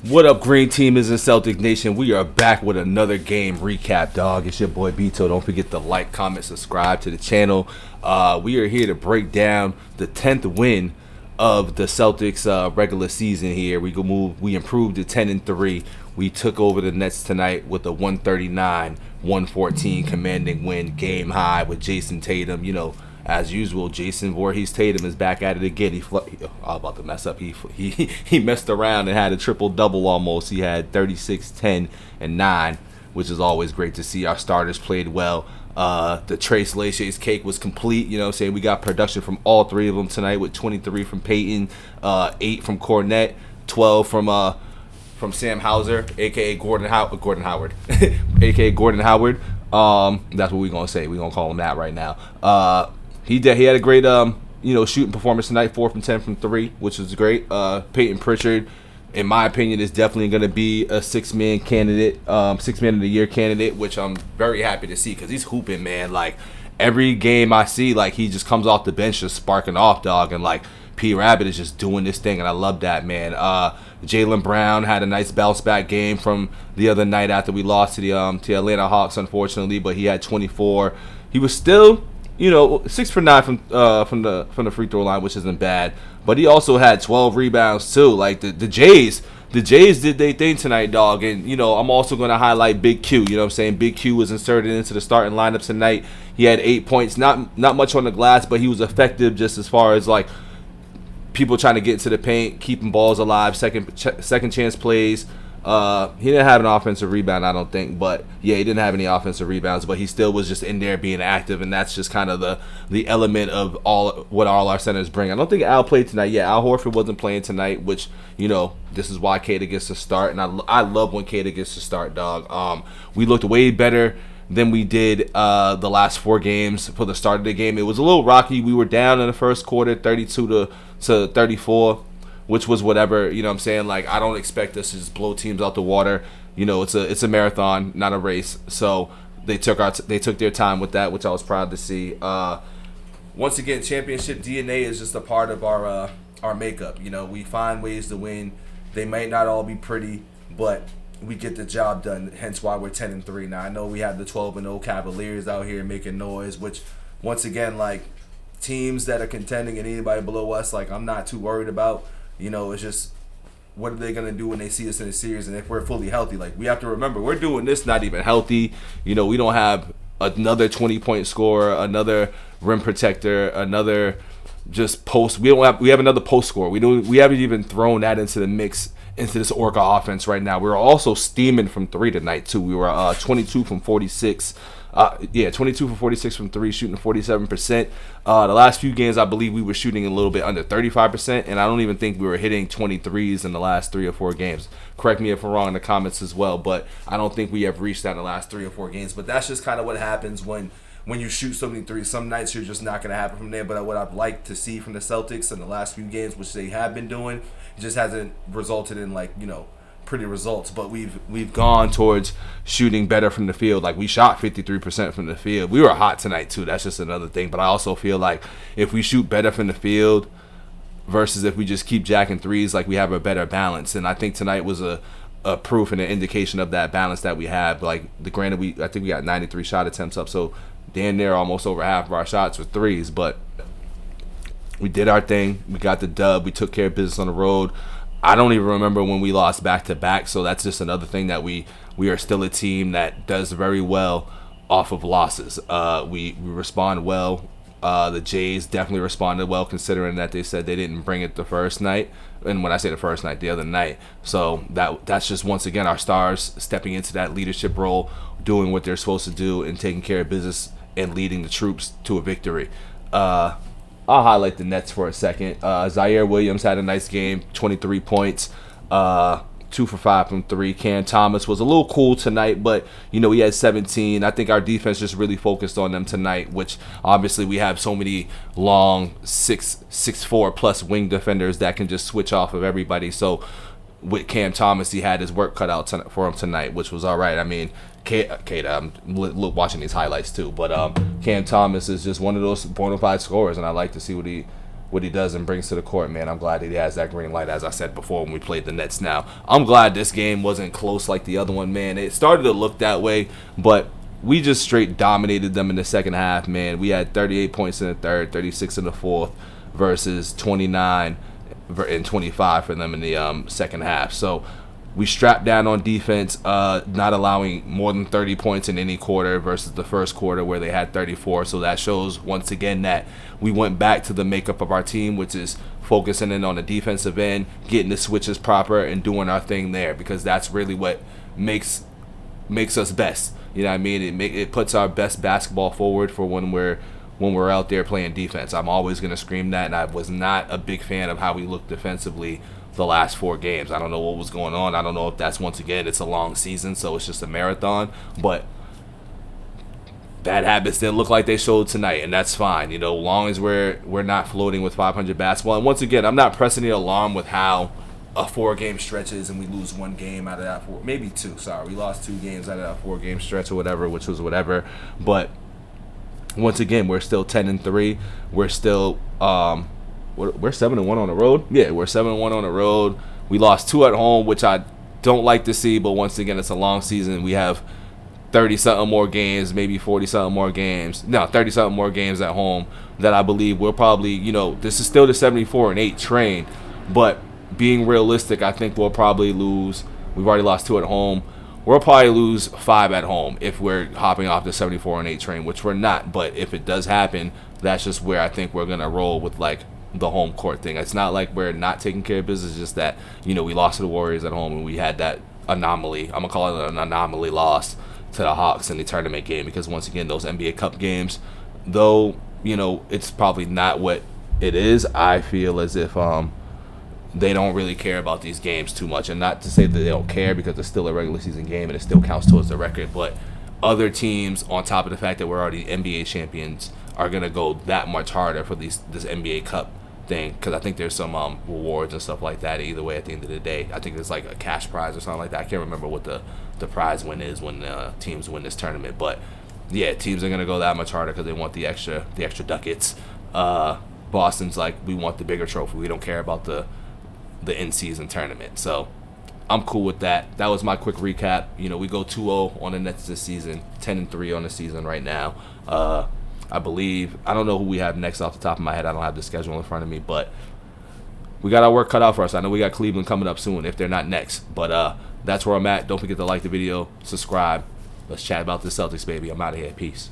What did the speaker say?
What up, Green Teamers and Celtic Nation? We are back with another game recap, dog. It's your boy BITO. Don't forget to like, comment, subscribe to the channel. We are here to break down the 10th win of the Celtics regular season here. We improved to 10-3. We took over the Nets tonight with a 139-114 commanding win, game high with Jason Tatum. You know, as usual, Jason Voorhees Tatum is back at it again. I was about to mess up. He messed around and had a triple-double almost. He had 36, 10, and 9, which is always great to see. Our starters played well. The Trace Lachey's cake was complete. You know what I'm saying? We got production from all three of them tonight with 23 from Peyton, 8 from Cornette, 12 from Sam Hauser, a.k.a. Gordon Howard, a.k.a. Gordon Howard. That's what we're going to say. We're going to call him that right now. He had a great shooting performance tonight, 4 from 10 from 3, which was great. Peyton Pritchard, in my opinion, is definitely going to be a six-man candidate, six-man of the year candidate, which I'm very happy to see because he's hooping, man. Like, every game I see, like, he just comes off the bench just sparking off, dog, and, like, P. Rabbit is just doing this thing, and I love that, man. Jaylen Brown had a nice bounce-back game from the other night after we lost to the Atlanta Hawks, unfortunately, but he had 24. He was still, 6 for 9 from the free throw line, which isn't bad. But he also had 12 rebounds too. Like the Jays did their thing tonight, dog. And I'm also going to highlight Big Q. You know what I'm saying? Big Q was inserted into the starting lineup tonight. He had 8 points, not much on the glass, but he was effective just as far as like people trying to get into the paint, keeping balls alive, second chance plays. He didn't have an offensive rebound, I don't think, but yeah, he didn't have any offensive rebounds, but he still was just in there being active, and that's just kind of the element of all our centers bring. I don't think Al played tonight. Yeah, Al Horford wasn't playing tonight, which this is why Kata gets to start, and I love when Kata gets to start, dog. We looked way better than we did the last 4 games for the start of the game. It was a little rocky. We were down in the first quarter, 32 to 34. Which was whatever, you know what I'm saying? Like, I don't expect us to just blow teams out the water. It's a marathon, not a race. So they took their time with that, which I was proud to see. Once again, championship DNA is just a part of our makeup. We find ways to win. They might not all be pretty, but we get the job done. Hence why we're 10-3 now. I know we have the 12-0 Cavaliers out here making noise, which once again, like, teams that are contending and anybody below us, like, I'm not too worried about. It's just, what are they going to do when they see us in a series? And if we're fully healthy, like, we have to remember, we're doing this not even healthy. We don't have another 20-point scorer, another rim protector, another just post. We have another post scorer. We haven't even thrown that into the mix, into this Orca offense right now. We were also steaming from 3 tonight, too. We were 22 from 46. 22 for 46 from 3, shooting 47%. The last few games, I believe we were shooting a little bit under 35%, and I don't even think we were hitting 23s in the last 3 or 4 games. Correct me if I'm wrong in the comments as well, but I don't think we have reached that in the last 3 or 4 games. But that's just kind of what happens when you shoot so many threes. Some nights you're just not going to happen from there, but what I'd like to see from the Celtics in the last few games, which they have been doing, it just hasn't resulted in, like, pretty results, but we've gone towards shooting better from the field. Like, we shot 53% from the field. We were hot tonight too. That's just another thing. But I also feel like if we shoot better from the field versus if we just keep jacking threes, like, we have a better balance. And I think tonight was a proof and an indication of that balance that we have. Like, I think we got 93 shot attempts up, so damn near almost over half of our shots were threes. But we did our thing. We got the dub. We took care of business on the road. I don't even remember when we lost back-to-back, so that's just another thing that we are still a team that does very well off of losses. We respond well. The Jays definitely responded well, considering that they said they didn't bring it the first night. And when I say the first night, the other night. So that's just, once again, our stars stepping into that leadership role, doing what they're supposed to do, and taking care of business and leading the troops to a victory. I'll highlight the Nets for a second. Zaire Williams had a nice game, 23 points, 2 for 5 from 3. Cam Thomas was a little cool tonight, but he had 17. I think our defense just really focused on them tonight, which obviously we have so many long 6'4" plus wing defenders that can just switch off of everybody. So with Cam Thomas, he had his work cut out for him tonight, which was all right. I mean, Kata, I'm watching these highlights too, but Cam Thomas is just one of those bona fide scorers, and I like to see what what he does and brings to the court, man. I'm glad that he has that green light, as I said before when we played the Nets. Now, I'm glad this game wasn't close like the other one, man. It started to look that way, but we just straight dominated them in the second half, man. We had 38 points in the third, 36 in the fourth, versus 29 and 25 for them in the second half. So we strapped down on defense, not allowing more than 30 points in any quarter versus the first quarter where they had 34. So that shows once again that we went back to the makeup of our team, which is focusing in on the defensive end, getting the switches proper, and doing our thing there, because that's really what makes us best. You know what I mean? It puts our best basketball forward for when we're out there playing defense. I'm always going to scream that, and I was not a big fan of how we looked defensively the last 4 games. I don't know what was going on. I don't know if that's, once again, it's a long season, so it's just a marathon. But bad habits didn't look like they showed tonight, and that's fine. As long as we're not floating with 500 basketball. And once again, I'm not pressing the alarm with how a 4-game stretch is and we lose 1 game out of that 4, maybe 2. Sorry, we lost 2 games out of that 4-game stretch or whatever, which was whatever. But once again, we're still 10-3. We're still we're 7-1 on the road. Yeah, we're 7-1 on the road. We lost 2 at home, which I don't like to see. But once again, it's a long season. We have 30-something more games, maybe 40-something more games. No, 30-something more games at home that I believe we'll probably, this is still the 74-8 train. But being realistic, I think we'll probably lose. We've already lost 2 at home. We'll probably lose 5 at home if we're hopping off the 74-8 train, which we're not. But if it does happen, that's just where I think we're going to roll with, like, the home court thing. It's not like we're not taking care of business. It's just that, we lost to the Warriors at home, and we had that anomaly. I'm going to call it an anomaly loss to the Hawks in the tournament game, because, once again, those NBA Cup games, though, it's probably not what it is, I feel as if they don't really care about these games too much. And not to say that they don't care, because it's still a regular season game and it still counts towards the record. But other teams, on top of the fact that we're already NBA champions, are going to go that much harder for this NBA Cup thing, because I think there's some rewards and stuff like that either way at the end of the day. I think it's like a cash prize or something like that. I can't remember what the prize win is when teams win this tournament. But, yeah, teams are going to go that much harder because they want the extra ducats. Boston's like, we want the bigger trophy. We don't care about the in-season tournament. So I'm cool with that. That was my quick recap. We go 2-0 on the Nets this season, 10-3 on the season right now. I believe, I don't know who we have next off the top of my head. I don't have the schedule in front of me, but we got our work cut out for us. I know we got Cleveland coming up soon if they're not next. But that's where I'm at. Don't forget to like the video, subscribe. Let's chat about the Celtics, baby. I'm out of here. Peace.